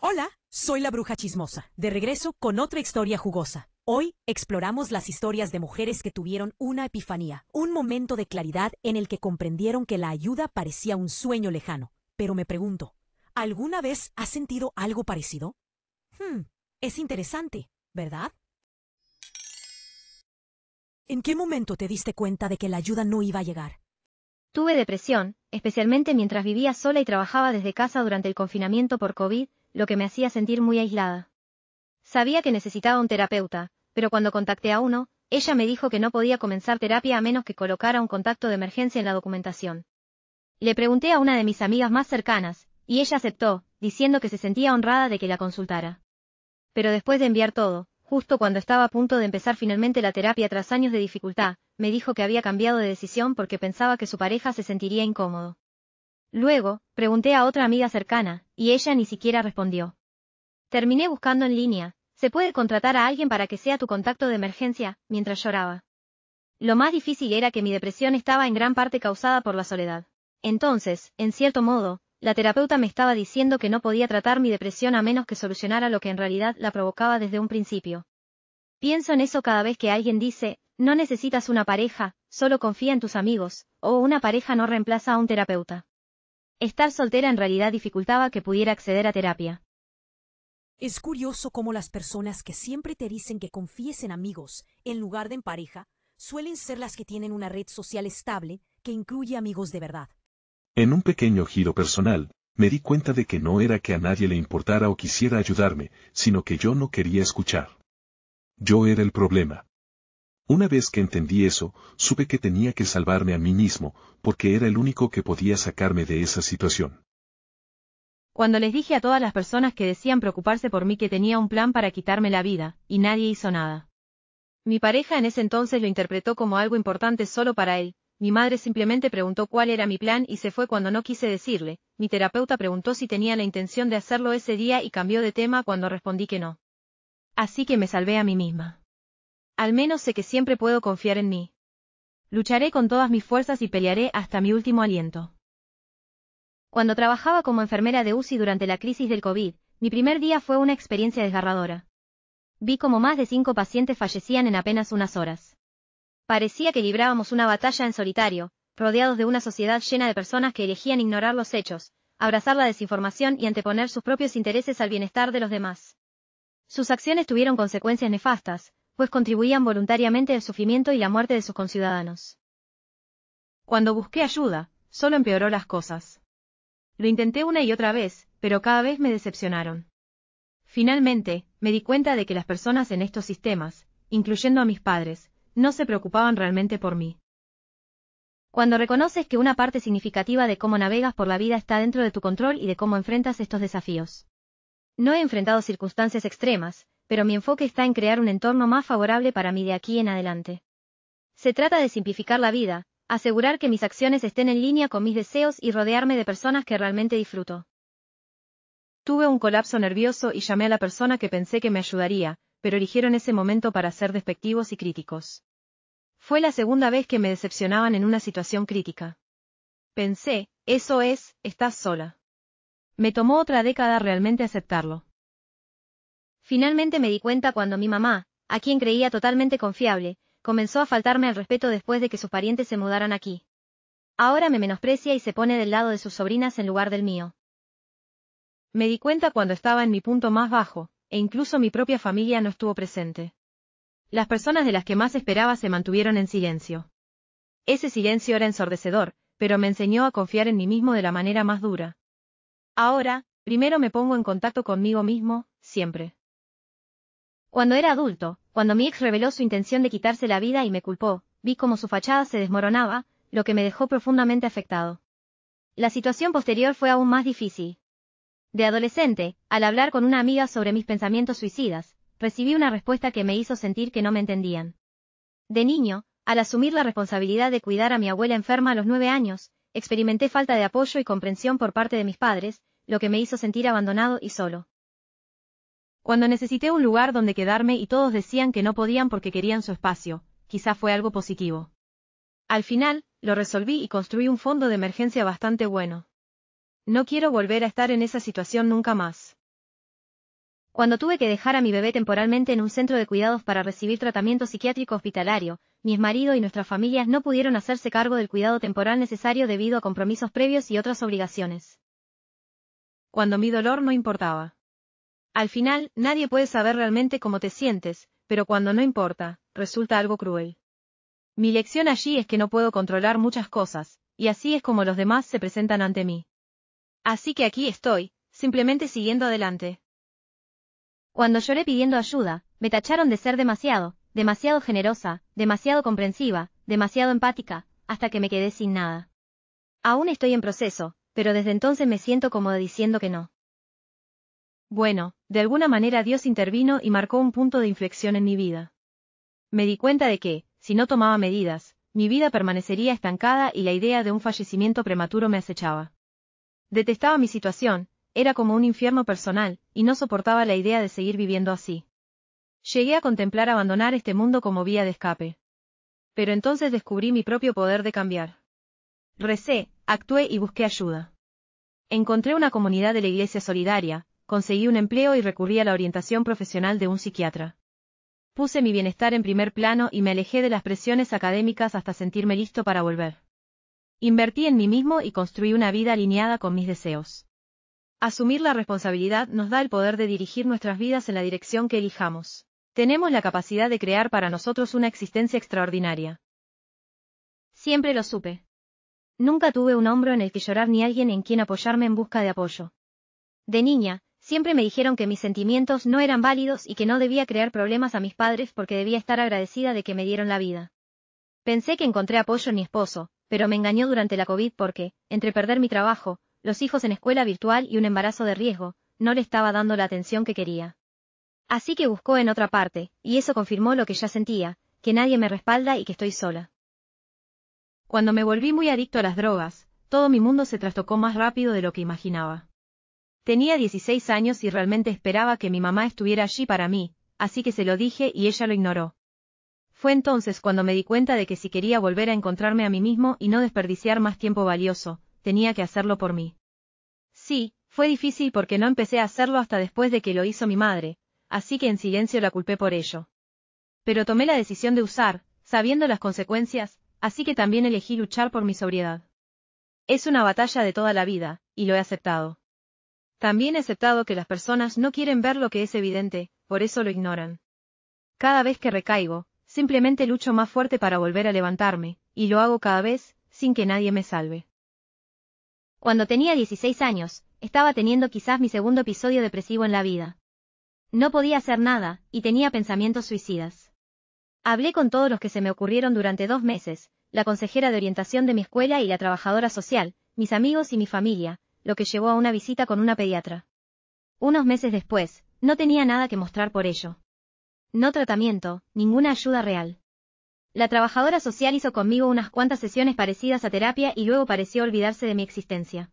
Hola, soy la bruja chismosa, de regreso con otra historia jugosa. Hoy exploramos las historias de mujeres que tuvieron una epifanía, un momento de claridad en el que comprendieron que la ayuda parecía un sueño lejano. Pero me pregunto, ¿alguna vez has sentido algo parecido? Es interesante, ¿verdad? ¿En qué momento te diste cuenta de que la ayuda no iba a llegar? Tuve depresión, especialmente mientras vivía sola y trabajaba desde casa durante el confinamiento por COVID, lo que me hacía sentir muy aislada. Sabía que necesitaba un terapeuta, pero cuando contacté a uno, ella me dijo que no podía comenzar terapia a menos que colocara un contacto de emergencia en la documentación. Le pregunté a una de mis amigas más cercanas, y ella aceptó, diciendo que se sentía honrada de que la consultara. Pero después de enviar todo, justo cuando estaba a punto de empezar finalmente la terapia tras años de dificultad, me dijo que había cambiado de decisión porque pensaba que su pareja se sentiría incómodo. Luego, pregunté a otra amiga cercana, y ella ni siquiera respondió. Terminé buscando en línea, ¿se puede contratar a alguien para que sea tu contacto de emergencia?, mientras lloraba. Lo más difícil era que mi depresión estaba en gran parte causada por la soledad. Entonces, en cierto modo, la terapeuta me estaba diciendo que no podía tratar mi depresión a menos que solucionara lo que en realidad la provocaba desde un principio. Pienso en eso cada vez que alguien dice, no necesitas una pareja, solo confía en tus amigos, o una pareja no reemplaza a un terapeuta. Estar soltera en realidad dificultaba que pudiera acceder a terapia. Es curioso cómo las personas que siempre te dicen que confíes en amigos, en lugar de en pareja, suelen ser las que tienen una red social estable que incluye amigos de verdad. En un pequeño giro personal, me di cuenta de que no era que a nadie le importara o quisiera ayudarme, sino que yo no quería escuchar. Yo era el problema. Una vez que entendí eso, supe que tenía que salvarme a mí mismo, porque era el único que podía sacarme de esa situación. Cuando les dije a todas las personas que decían preocuparse por mí que tenía un plan para quitarme la vida, y nadie hizo nada. Mi pareja en ese entonces lo interpretó como algo importante solo para él. Mi madre simplemente preguntó cuál era mi plan y se fue cuando no quise decirle. Mi terapeuta preguntó si tenía la intención de hacerlo ese día y cambió de tema cuando respondí que no. Así que me salvé a mí misma. Al menos sé que siempre puedo confiar en mí. Lucharé con todas mis fuerzas y pelearé hasta mi último aliento. Cuando trabajaba como enfermera de UCI durante la crisis del COVID, mi primer día fue una experiencia desgarradora. Vi cómo más de 5 pacientes fallecían en apenas unas horas. Parecía que librábamos una batalla en solitario, rodeados de una sociedad llena de personas que elegían ignorar los hechos, abrazar la desinformación y anteponer sus propios intereses al bienestar de los demás. Sus acciones tuvieron consecuencias nefastas, pues contribuían voluntariamente al sufrimiento y la muerte de sus conciudadanos. Cuando busqué ayuda, solo empeoró las cosas. Lo intenté una y otra vez, pero cada vez me decepcionaron. Finalmente, me di cuenta de que las personas en estos sistemas, incluyendo a mis padres, no se preocupaban realmente por mí. Cuando reconoces que una parte significativa de cómo navegas por la vida está dentro de tu control y de cómo enfrentas estos desafíos. No he enfrentado circunstancias extremas, pero mi enfoque está en crear un entorno más favorable para mí de aquí en adelante. Se trata de simplificar la vida, asegurar que mis acciones estén en línea con mis deseos y rodearme de personas que realmente disfruto. Tuve un colapso nervioso y llamé a la persona que pensé que me ayudaría, pero eligieron ese momento para ser despectivos y críticos. Fue la segunda vez que me decepcionaban en una situación crítica. Pensé, eso es, estás sola. Me tomó otra década realmente aceptarlo. Finalmente me di cuenta cuando mi mamá, a quien creía totalmente confiable, comenzó a faltarme al respeto después de que sus parientes se mudaran aquí. Ahora me menosprecia y se pone del lado de sus sobrinas en lugar del mío. Me di cuenta cuando estaba en mi punto más bajo, e incluso mi propia familia no estuvo presente. Las personas de las que más esperaba se mantuvieron en silencio. Ese silencio era ensordecedor, pero me enseñó a confiar en mí mismo de la manera más dura. Ahora, primero me pongo en contacto conmigo mismo, siempre. Cuando era adulto, cuando mi ex reveló su intención de quitarse la vida y me culpó, vi cómo su fachada se desmoronaba, lo que me dejó profundamente afectado. La situación posterior fue aún más difícil. De adolescente, al hablar con una amiga sobre mis pensamientos suicidas, recibí una respuesta que me hizo sentir que no me entendían. De niño, al asumir la responsabilidad de cuidar a mi abuela enferma a los 9 años, experimenté falta de apoyo y comprensión por parte de mis padres, lo que me hizo sentir abandonado y solo. Cuando necesité un lugar donde quedarme y todos decían que no podían porque querían su espacio, quizá fue algo positivo. Al final, lo resolví y construí un fondo de emergencia bastante bueno. No quiero volver a estar en esa situación nunca más. Cuando tuve que dejar a mi bebé temporalmente en un centro de cuidados para recibir tratamiento psiquiátrico hospitalario, mi exmarido y nuestras familias no pudieron hacerse cargo del cuidado temporal necesario debido a compromisos previos y otras obligaciones. Cuando mi dolor no importaba. Al final, nadie puede saber realmente cómo te sientes, pero cuando no importa, resulta algo cruel. Mi lección allí es que no puedo controlar muchas cosas, y así es como los demás se presentan ante mí. Así que aquí estoy, simplemente siguiendo adelante. Cuando lloré pidiendo ayuda, me tacharon de ser demasiado generosa, demasiado comprensiva, demasiado empática, hasta que me quedé sin nada. Aún estoy en proceso, pero desde entonces me siento como diciendo que no. Bueno, de alguna manera Dios intervino y marcó un punto de inflexión en mi vida. Me di cuenta de que, si no tomaba medidas, mi vida permanecería estancada y la idea de un fallecimiento prematuro me acechaba. Detestaba mi situación, era como un infierno personal, y no soportaba la idea de seguir viviendo así. Llegué a contemplar abandonar este mundo como vía de escape. Pero entonces descubrí mi propio poder de cambiar. Recé, actué y busqué ayuda. Encontré una comunidad de la iglesia solidaria, conseguí un empleo y recurrí a la orientación profesional de un psiquiatra. Puse mi bienestar en primer plano y me alejé de las presiones académicas hasta sentirme listo para volver. Invertí en mí mismo y construí una vida alineada con mis deseos. Asumir la responsabilidad nos da el poder de dirigir nuestras vidas en la dirección que elijamos. Tenemos la capacidad de crear para nosotros una existencia extraordinaria. Siempre lo supe. Nunca tuve un hombro en el que llorar ni alguien en quien apoyarme en busca de apoyo. De niña, siempre me dijeron que mis sentimientos no eran válidos y que no debía crear problemas a mis padres porque debía estar agradecida de que me dieron la vida. Pensé que encontré apoyo en mi esposo, pero me engañó durante la COVID porque, entre perder mi trabajo, los hijos en escuela virtual y un embarazo de riesgo, no le estaba dando la atención que quería. Así que buscó en otra parte, y eso confirmó lo que ya sentía, que nadie me respalda y que estoy sola. Cuando me volví muy adicto a las drogas, todo mi mundo se trastocó más rápido de lo que imaginaba. Tenía 16 años y realmente esperaba que mi mamá estuviera allí para mí, así que se lo dije y ella lo ignoró. Fue entonces cuando me di cuenta de que si quería volver a encontrarme a mí mismo y no desperdiciar más tiempo valioso, tenía que hacerlo por mí. Sí, fue difícil porque no empecé a hacerlo hasta después de que lo hizo mi madre, así que en silencio la culpé por ello. Pero tomé la decisión de usar, sabiendo las consecuencias, así que también elegí luchar por mi sobriedad. Es una batalla de toda la vida, y lo he aceptado. También he aceptado que las personas no quieren ver lo que es evidente, por eso lo ignoran. Cada vez que recaigo, simplemente lucho más fuerte para volver a levantarme, y lo hago cada vez, sin que nadie me salve. Cuando tenía 16 años, estaba teniendo quizás mi segundo episodio depresivo en la vida. No podía hacer nada, y tenía pensamientos suicidas. Hablé con todos los que se me ocurrieron durante 2 meses, la consejera de orientación de mi escuela y la trabajadora social, mis amigos y mi familia, lo que llevó a una visita con una pediatra. Unos meses después, no tenía nada que mostrar por ello. No tratamiento, ninguna ayuda real. La trabajadora social hizo conmigo unas cuantas sesiones parecidas a terapia y luego pareció olvidarse de mi existencia.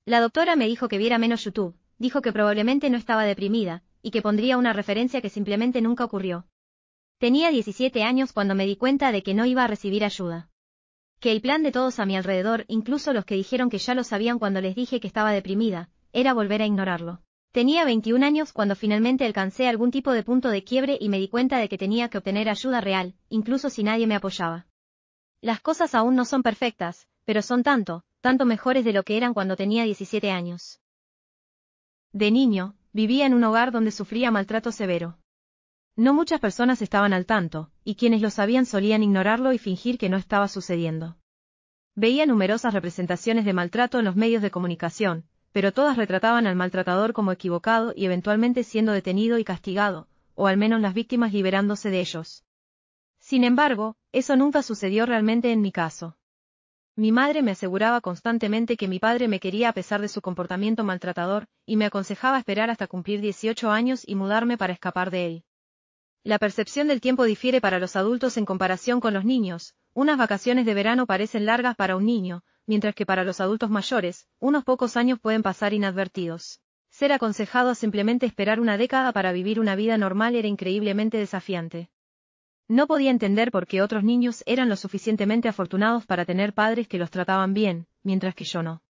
La doctora me dijo que viera menos YouTube, dijo que probablemente no estaba deprimida, y que pondría una referencia que simplemente nunca ocurrió. Tenía 17 años cuando me di cuenta de que no iba a recibir ayuda. Que el plan de todos a mi alrededor, incluso los que dijeron que ya lo sabían cuando les dije que estaba deprimida, era volver a ignorarlo. Tenía 21 años cuando finalmente alcancé algún tipo de punto de quiebre y me di cuenta de que tenía que obtener ayuda real, incluso si nadie me apoyaba. Las cosas aún no son perfectas, pero son tanto mejores de lo que eran cuando tenía 17 años. De niño, vivía en un hogar donde sufría maltrato severo. No muchas personas estaban al tanto, y quienes lo sabían solían ignorarlo y fingir que no estaba sucediendo. Veía numerosas representaciones de maltrato en los medios de comunicación, pero todas retrataban al maltratador como equivocado y eventualmente siendo detenido y castigado, o al menos las víctimas liberándose de ellos. Sin embargo, eso nunca sucedió realmente en mi caso. Mi madre me aseguraba constantemente que mi padre me quería a pesar de su comportamiento maltratador, y me aconsejaba esperar hasta cumplir 18 años y mudarme para escapar de él. La percepción del tiempo difiere para los adultos en comparación con los niños. Unas vacaciones de verano parecen largas para un niño, mientras que para los adultos mayores, unos pocos años pueden pasar inadvertidos. Ser aconsejado a simplemente esperar una década para vivir una vida normal era increíblemente desafiante. No podía entender por qué otros niños eran lo suficientemente afortunados para tener padres que los trataban bien, mientras que yo no.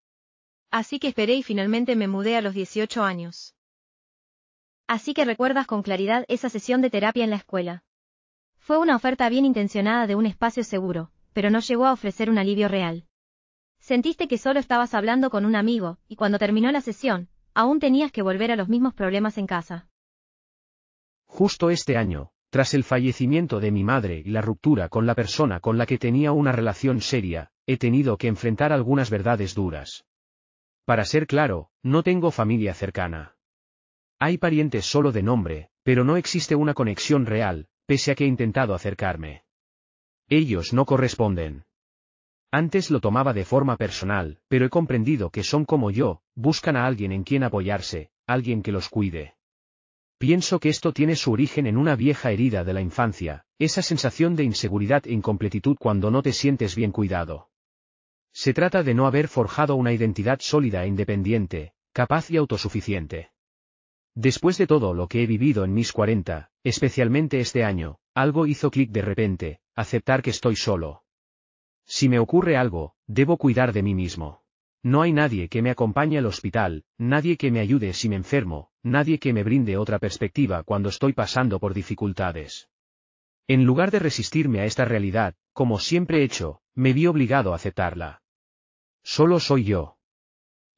Así que esperé y finalmente me mudé a los 18 años. Así que recuerdas con claridad esa sesión de terapia en la escuela. Fue una oferta bien intencionada de un espacio seguro, pero no llegó a ofrecer un alivio real. Sentiste que solo estabas hablando con un amigo, y cuando terminó la sesión, aún tenías que volver a los mismos problemas en casa. Justo este año, tras el fallecimiento de mi madre y la ruptura con la persona con la que tenía una relación seria, he tenido que enfrentar algunas verdades duras. Para ser claro, no tengo familia cercana. Hay parientes solo de nombre, pero no existe una conexión real, pese a que he intentado acercarme. Ellos no corresponden. Antes lo tomaba de forma personal, pero he comprendido que son como yo, buscan a alguien en quien apoyarse, alguien que los cuide. Pienso que esto tiene su origen en una vieja herida de la infancia, esa sensación de inseguridad e incompletitud cuando no te sientes bien cuidado. Se trata de no haber forjado una identidad sólida e independiente, capaz y autosuficiente. Después de todo lo que he vivido en mis 40, especialmente este año, algo hizo clic de repente, aceptar que estoy solo. Si me ocurre algo, debo cuidar de mí mismo. No hay nadie que me acompañe al hospital, nadie que me ayude si me enfermo, nadie que me brinde otra perspectiva cuando estoy pasando por dificultades. En lugar de resistirme a esta realidad, como siempre he hecho, me vi obligado a aceptarla. Solo soy yo.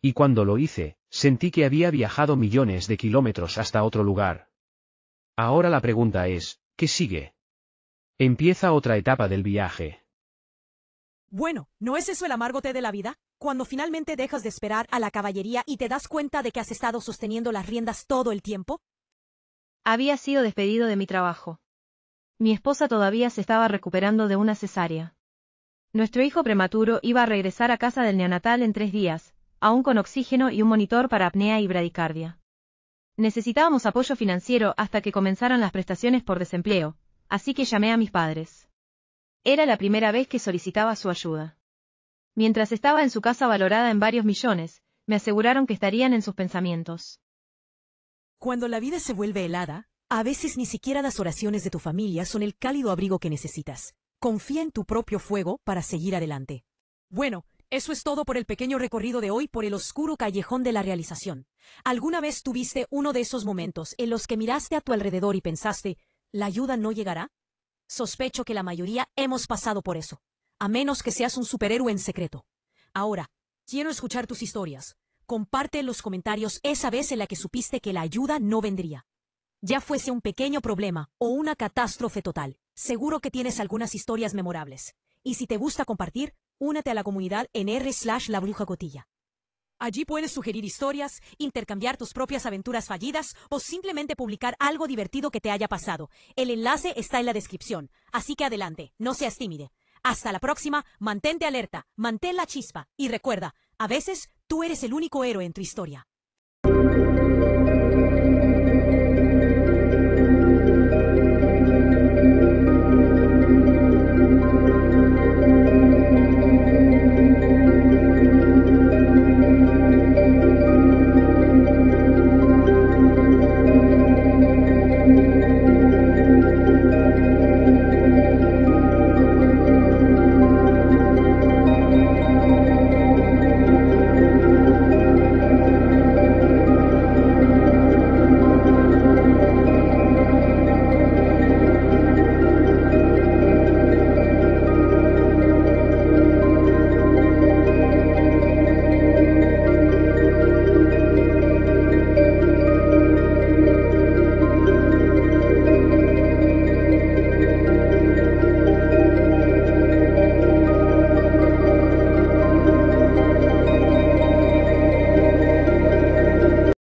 Y cuando lo hice, sentí que había viajado millones de kilómetros hasta otro lugar. Ahora la pregunta es, ¿qué sigue? Empieza otra etapa del viaje. Bueno, ¿no es eso el amargo té de la vida? Cuando finalmente dejas de esperar a la caballería y te das cuenta de que has estado sosteniendo las riendas todo el tiempo. Había sido despedido de mi trabajo. Mi esposa todavía se estaba recuperando de una cesárea. Nuestro hijo prematuro iba a regresar a casa del neonatal en 3 días, aún con oxígeno y un monitor para apnea y bradicardia. Necesitábamos apoyo financiero hasta que comenzaran las prestaciones por desempleo, así que llamé a mis padres. Era la primera vez que solicitaba su ayuda. Mientras estaba en su casa valorada en varios millones, me aseguraron que estarían en sus pensamientos. Cuando la vida se vuelve helada, a veces ni siquiera las oraciones de tu familia son el cálido abrigo que necesitas. Confía en tu propio fuego para seguir adelante. Bueno, eso es todo por el pequeño recorrido de hoy por el oscuro callejón de la realización. ¿Alguna vez tuviste uno de esos momentos en los que miraste a tu alrededor y pensaste, ¿la ayuda no llegará? Sospecho que la mayoría hemos pasado por eso, a menos que seas un superhéroe en secreto. Ahora, quiero escuchar tus historias. Comparte en los comentarios esa vez en la que supiste que la ayuda no vendría. Ya fuese un pequeño problema o una catástrofe total, seguro que tienes algunas historias memorables. Y si te gusta compartir, únete a la comunidad en r/labrujacotilla. Allí puedes sugerir historias, intercambiar tus propias aventuras fallidas o simplemente publicar algo divertido que te haya pasado. El enlace está en la descripción, así que adelante, no seas tímide. Hasta la próxima, mantente alerta, mantén la chispa y recuerda, a veces tú eres el único héroe en tu historia.